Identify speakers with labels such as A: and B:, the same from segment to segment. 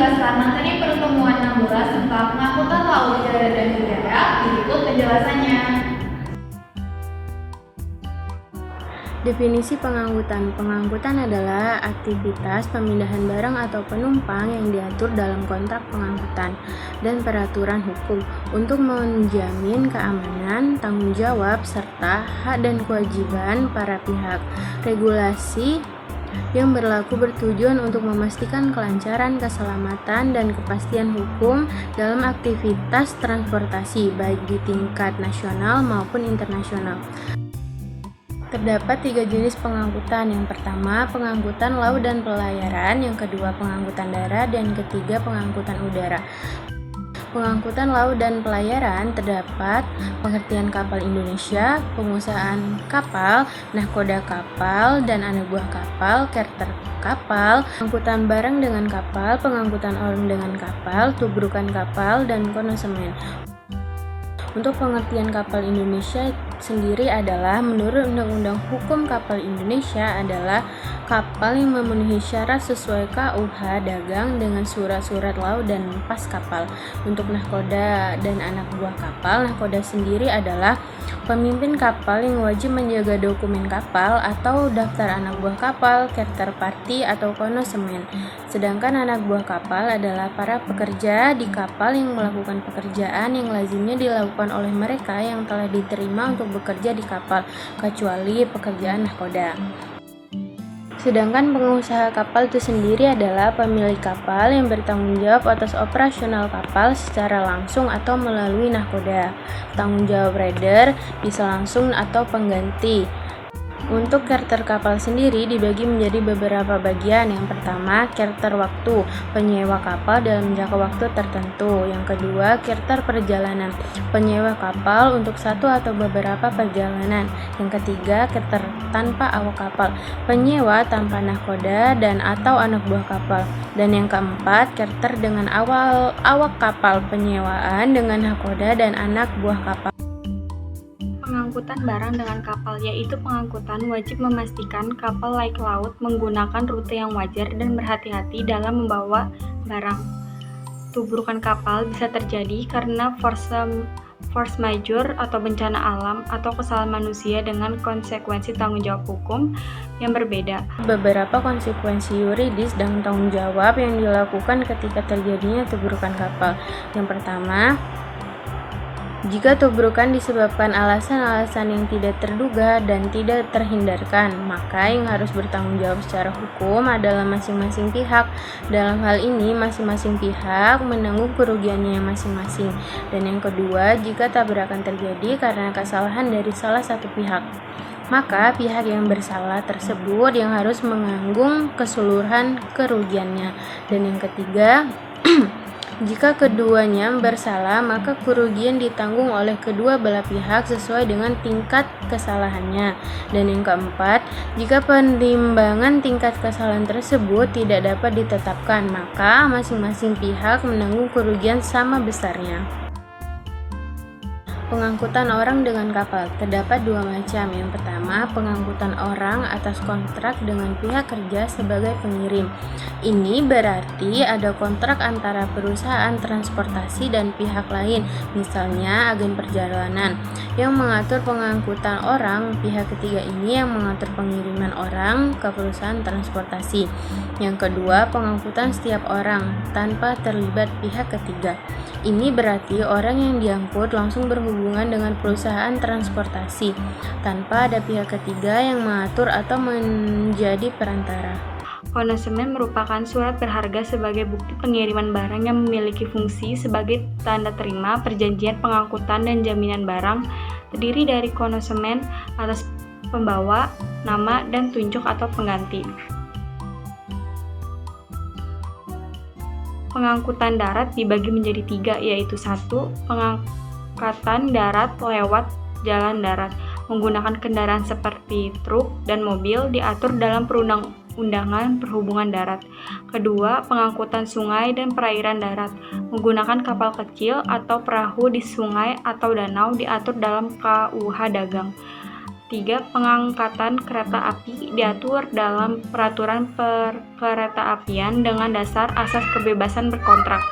A: menjelaskan materi pertemuan Namura serta pengangkutan laut, darat, dan udara. Berikut penjelasannya.
B: Definisi pengangkutan. Pengangkutan adalah aktivitas pemindahan barang atau penumpang yang diatur dalam kontrak pengangkutan dan peraturan hukum untuk menjamin keamanan, tanggung jawab, serta hak dan kewajiban para pihak. Regulasi yang berlaku bertujuan untuk memastikan kelancaran, keselamatan, dan kepastian hukum dalam aktivitas transportasi, baik di tingkat nasional maupun internasional. Terdapat 3 jenis pengangkutan. Yang pertama, pengangkutan laut dan pelayaran. Yang kedua, pengangkutan darat. Dan ketiga, pengangkutan udara. Pengangkutan laut dan pelayaran terdapat pengertian kapal Indonesia, pengusahaan kapal, nahkoda kapal, dan anak buah kapal, charter kapal, pengangkutan barang dengan kapal, pengangkutan orang dengan kapal, tubrukan kapal, dan konosemen. Untuk pengertian kapal Indonesia sendiri adalah menurut Undang-Undang Hukum Kapal Indonesia adalah kapal yang memenuhi syarat sesuai KUH dagang dengan surat-surat laut dan pas kapal. Untuk nahkoda dan anak buah kapal, nahkoda sendiri adalah pemimpin kapal yang wajib menjaga dokumen kapal atau daftar anak buah kapal, charter party atau konosemen. Sedangkan anak buah kapal adalah para pekerja di kapal yang melakukan pekerjaan yang lazimnya dilakukan oleh mereka yang telah diterima untuk bekerja di kapal, kecuali pekerjaan nahkoda. Sedangkan pengusaha kapal itu sendiri adalah pemilik kapal yang bertanggung jawab atas operasional kapal secara langsung atau melalui nahkoda. Tanggung jawab raider bisa langsung atau pengganti. Untuk charter kapal sendiri dibagi menjadi beberapa bagian. Yang pertama, charter waktu, penyewa kapal dalam jangka waktu tertentu. Yang kedua, charter perjalanan, penyewa kapal untuk satu atau beberapa perjalanan. Yang ketiga, charter tanpa awak kapal, penyewa tanpa nahkoda dan atau anak buah kapal. Dan yang keempat, charter dengan awak kapal, penyewaan dengan nahkoda dan anak buah kapal.
C: Pengangkutan barang dengan kapal, yaitu pengangkutan wajib memastikan kapal laik laut menggunakan rute yang wajar dan berhati-hati dalam membawa barang. Tubrukan kapal bisa terjadi karena force majeure atau bencana alam atau kesalahan manusia dengan konsekuensi tanggung jawab hukum yang berbeda.
B: Beberapa konsekuensi yuridis dan tanggung jawab yang dilakukan ketika terjadinya tubrukan kapal. Yang pertama, jika tubrukan disebabkan alasan-alasan yang tidak terduga dan tidak terhindarkan, maka yang harus bertanggung jawab secara hukum adalah masing-masing pihak. Dalam hal ini, masing-masing pihak menanggung kerugiannya masing-masing. Dan yang kedua, jika tabrakan terjadi karena kesalahan dari salah satu pihak, maka pihak yang bersalah tersebut yang harus menanggung keseluruhan kerugiannya. Dan yang ketiga, jika keduanya bersalah, maka kerugian ditanggung oleh kedua belah pihak sesuai dengan tingkat kesalahannya. Dan yang keempat, jika penimbangan tingkat kesalahan tersebut tidak dapat ditetapkan, maka masing-masing pihak menanggung kerugian sama besarnya. Pengangkutan orang dengan kapal terdapat 2 macam. Yang pertama, pengangkutan orang atas kontrak dengan pihak kerja sebagai pengirim. Ini berarti ada kontrak antara perusahaan transportasi dan pihak lain, misalnya agen perjalanan, yang mengatur pengangkutan orang. Pihak ketiga ini yang mengatur pengiriman orang ke perusahaan transportasi. Yang kedua, pengangkutan setiap orang tanpa terlibat pihak ketiga. Ini berarti orang yang diangkut langsung berhubungan dengan perusahaan transportasi tanpa ada pihak ketiga yang mengatur atau menjadi perantara.
C: Konosemen merupakan surat berharga sebagai bukti pengiriman barang yang memiliki fungsi sebagai tanda terima perjanjian pengangkutan dan jaminan barang. Terdiri dari konosemen atas pembawa, nama, dan tunjuk atau pengganti. Pengangkutan darat dibagi menjadi 3, yaitu 1. Pengangkatan darat lewat jalan darat menggunakan kendaraan seperti truk dan mobil diatur dalam perundang-undangan perhubungan darat. Kedua, pengangkutan sungai dan perairan darat menggunakan kapal kecil atau perahu di sungai atau danau diatur dalam KUH dagang. Ketiga, pengangkatan kereta api diatur dalam peraturan perkeretaapian dengan dasar asas kebebasan berkontrak.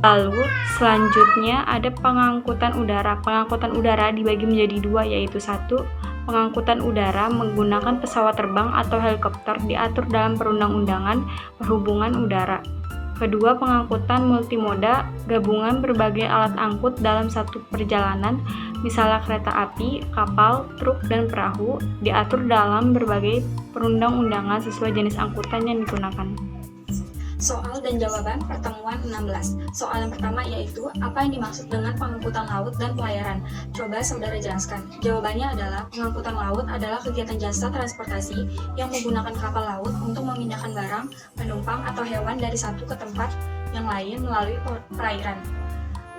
C: Lalu, selanjutnya ada pengangkutan udara. Pengangkutan udara dibagi menjadi dua, yaitu satu, pengangkutan udara menggunakan pesawat terbang atau helikopter diatur dalam Perundang-undangan Perhubungan Udara. Kedua, pengangkutan multimoda, gabungan berbagai alat angkut dalam satu perjalanan, misalnya kereta api, kapal, truk, dan perahu, diatur dalam berbagai perundang-undangan sesuai jenis angkutan yang digunakan.
D: Soal dan jawaban pertemuan 16. Soal yang pertama yaitu, apa yang dimaksud dengan pengangkutan laut dan pelayaran? Coba saudara jelaskan. Jawabannya adalah, pengangkutan laut adalah kegiatan jasa transportasi yang menggunakan kapal laut untuk memindahkan barang, penumpang, atau hewan dari satu ke tempat yang lain melalui perairan.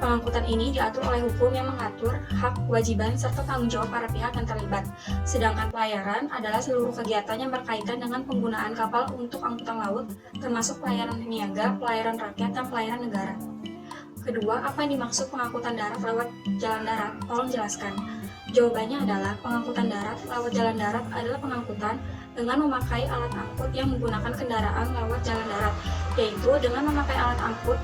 D: Pengangkutan ini diatur oleh hukum yang mengatur hak, kewajiban, serta tanggung jawab para pihak yang terlibat. Sedangkan pelayaran adalah seluruh kegiatan yang berkaitan dengan penggunaan kapal untuk angkutan laut, termasuk pelayaran niaga, pelayaran rakyat, dan pelayaran negara. Kedua, apa yang dimaksud pengangkutan darat lewat jalan darat? Tolong jelaskan. Jawabannya adalah, pengangkutan darat lewat jalan darat adalah pengangkutan dengan memakai alat angkut yang menggunakan kendaraan lewat jalan darat, yaitu dengan memakai alat angkut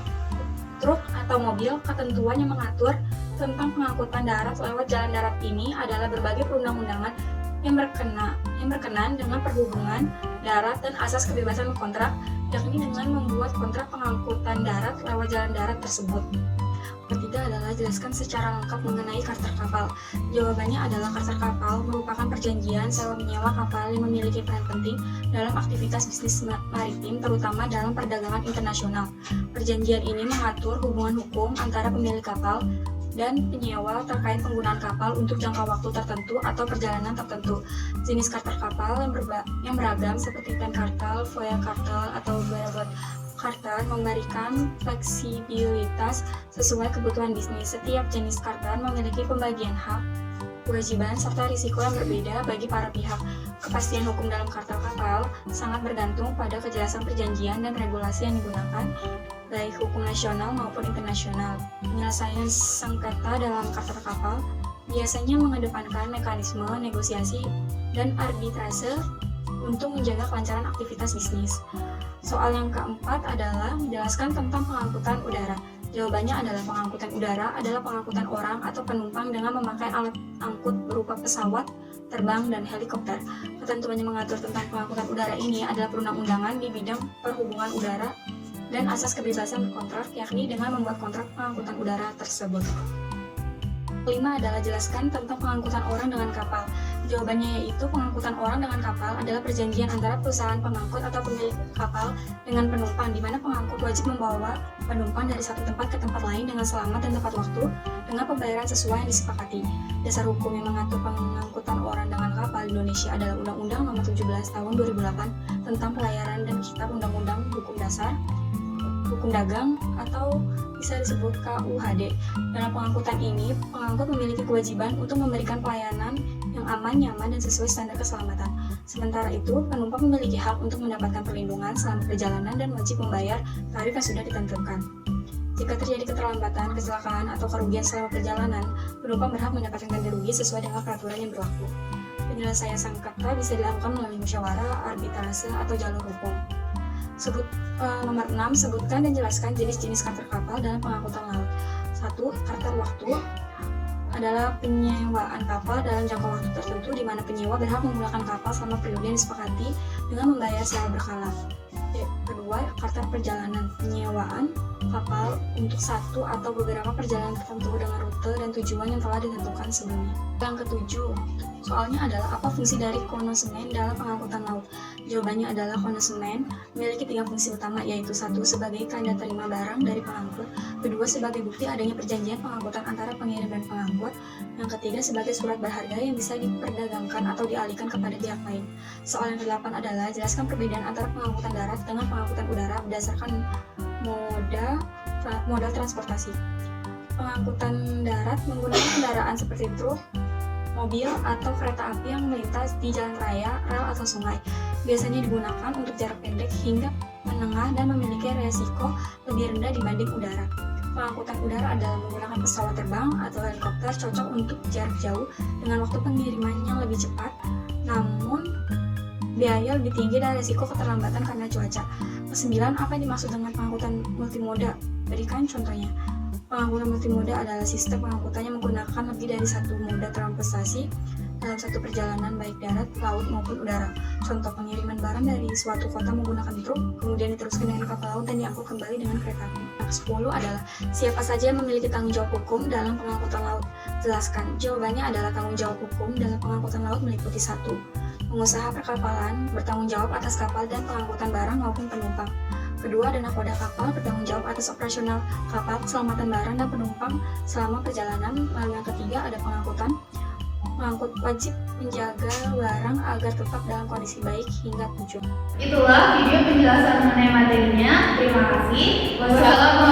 D: truk atau mobil. Ketentuan yang mengatur tentang pengangkutan darat lewat jalan darat ini adalah berbagai perundang-undangan yang berkenan dengan perhubungan darat dan asas kebebasan kontrak, yakni dengan membuat kontrak pengangkutan darat lewat jalan darat tersebut. Ketiga adalah, jelaskan secara lengkap mengenai charter kapal. Jawabannya adalah, charter kapal merupakan perjanjian sewa menyewa kapal yang memiliki peran penting dalam aktivitas bisnis maritim, terutama dalam perdagangan internasional. Perjanjian ini mengatur hubungan hukum antara pemilik kapal dan penyewa terkait penggunaan kapal untuk jangka waktu tertentu atau perjalanan tertentu. Jenis charter kapal yang beragam seperti time charter, voyage charter, atau bareboat charter memberikan fleksibilitas sesuai kebutuhan bisnis. Setiap jenis charter memiliki pembagian hak, kewajiban, serta risiko yang berbeda bagi para pihak. Kepastian hukum dalam charter kapal sangat bergantung pada kejelasan perjanjian dan regulasi yang digunakan, baik hukum nasional maupun internasional. Penyelesaian sengketa dalam charter kapal biasanya mengedepankan mekanisme negosiasi dan arbitrase untuk menjaga kelancaran aktivitas bisnis. Soal yang keempat adalah, menjelaskan tentang pengangkutan udara. Jawabannya adalah, pengangkutan udara adalah pengangkutan orang atau penumpang dengan memakai alat angkut berupa pesawat, terbang, dan helikopter. Ketentuan yang mengatur tentang pengangkutan udara ini adalah perundang-undangan di bidang perhubungan udara dan asas kebebasan berkontrak, yakni dengan membuat kontrak pengangkutan udara tersebut. Kelima adalah, jelaskan tentang pengangkutan orang dengan kapal. Jawabannya yaitu, pengangkutan orang dengan kapal adalah perjanjian antara perusahaan pengangkut atau pemilik kapal dengan penumpang, di mana pengangkut wajib membawa penumpang dari satu tempat ke tempat lain dengan selamat dan tepat waktu dengan pembayaran sesuai yang disepakati. Dasar hukum yang mengatur pengangkutan orang dengan kapal di Indonesia adalah Undang-Undang Nomor 17 Tahun 2008 tentang Pelayaran dan Kitab Undang-Undang Hukum Dasar, Hukum Dagang, atau bisa disebut KUHD. Dalam pengangkutan ini, pengangkut memiliki kewajiban untuk memberikan pelayanan yang aman, nyaman, dan sesuai standar keselamatan. Sementara itu, penumpang memiliki hak untuk mendapatkan perlindungan selama perjalanan dan wajib membayar tarif yang sudah ditentukan. Jika terjadi keterlambatan, kecelakaan, atau kerugian selama perjalanan, penumpang berhak mendapatkan ganti rugi sesuai dengan peraturan yang berlaku. Penyelesaian sengketa bisa dilakukan melalui musyawarah, arbitrase, atau jalur hukum. Nomor 6, sebutkan dan jelaskan jenis-jenis charter kapal dalam pengangkutan laut. 1. Charter waktu adalah penyewaan kapal dalam jangka waktu tertentu di mana penyewa berhak menggunakan kapal selama periode yang disepakati dengan membayar secara berkala. Kedua, charter perjalanan, penyewaan kapal untuk satu atau beberapa perjalanan tertentu dengan rute dan tujuan yang telah ditentukan sebelumnya. Yang ketujuh, soalnya adalah, apa fungsi dari konsumen dalam pengangkutan laut? Jawabannya adalah, konsumen memiliki 3 fungsi utama, yaitu 1. Sebagai tanda terima barang dari pengangkut, kedua, sebagai bukti adanya perjanjian pengangkutan antara pengirim dan pengangkut, yang ketiga, sebagai surat berharga yang bisa diperdagangkan atau dialihkan kepada pihak lain. Soal yang ke-8 adalah, jelaskan perbedaan antara pengangkutan darat dengan pengangkutan udara berdasarkan moda transportasi. Pengangkutan darat menggunakan kendaraan seperti truk, mobil, atau kereta api yang melintas di jalan raya, rel, atau sungai. Biasanya digunakan untuk jarak pendek hingga menengah dan memiliki resiko lebih rendah dibanding udara. pengangkutan udara adalah menggunakan pesawat terbang atau helikopter cocok untuk jarak jauh dengan waktu pengirimannya lebih cepat, namun biaya lebih tinggi dan risiko keterlambatan karena cuaca. Kesembilan, apa yang dimaksud dengan pengangkutan multimoda? Berikan contohnya. Pengangkutan multimoda adalah sistem pengangkutan yang menggunakan lebih dari satu moda transportasi dalam satu perjalanan baik darat, laut maupun udara. Contoh pengiriman barang dari suatu kota menggunakan truk, kemudian diteruskan dengan kapal laut dan diangkut kembali dengan kereta api. Yang ke-10 adalah siapa saja yang memiliki tanggung jawab hukum dalam pengangkutan laut? Jelaskan. Jawabannya adalah tanggung jawab hukum dalam pengangkutan laut meliputi 1. Pengusaha perkapalan bertanggung jawab atas kapal dan pengangkutan barang maupun penumpang. Kedua, ada nakoda kapal bertanggung jawab atas operasional kapal, keselamatan barang dan penumpang selama perjalanan. Lalu yang ketiga, ada pengangkutan. Pengangkut wajib menjaga barang agar tetap dalam kondisi baik hingga tujuan.
A: Itulah video penjelasan mengenai materinya. Terima kasih. Wassalamualaikum